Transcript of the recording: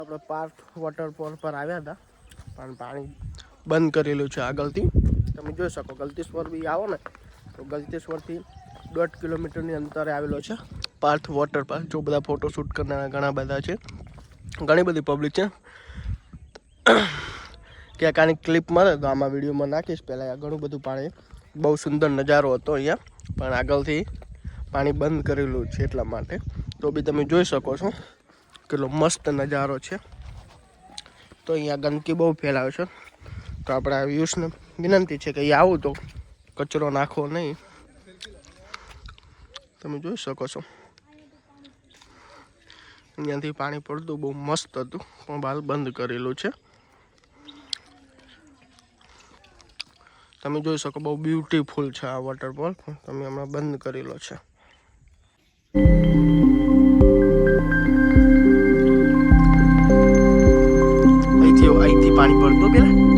આપણે પાર્થ વોટરફોલ પર આવ્યા હતા પણ પાણી બંધ કરેલું છે આગળથી. તમે જોઈ શકો ગલતેશ્વર બી આવો ને તો ગલતેશ્વરથી 1.5 કિલોમીટરની અંતરે આવેલો છે પાર્થ વોટર પાર્ક. જો બધા ફોટોશૂટ કરનારા ઘણા બધા છે, ઘણી બધી પબ્લિક છે. ક્યાંક આની ક્લિપ મળે તો આમાં વિડીયોમાં નાખીશ. પહેલાં ઘણું બધું પાણી, બહુ સુંદર નજારો હતો અહીંયા, પણ આગળથી પાણી બંધ કરેલું છે એટલા માટે. તો બી તમે જોઈ શકો છો કેટલો મસ્ત નજારો છે. તો અહીંયા ગંદકી બહુ ફેલાવે છે, તો આપણે આ વ્યૂઝને વિનંતી છે કે અહીંયા આવું તો કચરો નાખવો નહીં. તમે જોઈ શકો છો અહીંયાથી પાણી પડતું બહુ મસ્ત હતું, પણ હાલ બંધ કરેલું છે. તમે જોઈ શકો બહુ બ્યુટીફુલ છે આ વોટરફોલ, તમે હમણાં બંધ કરેલો છે. અહીંથી પાણી પડતું પેલા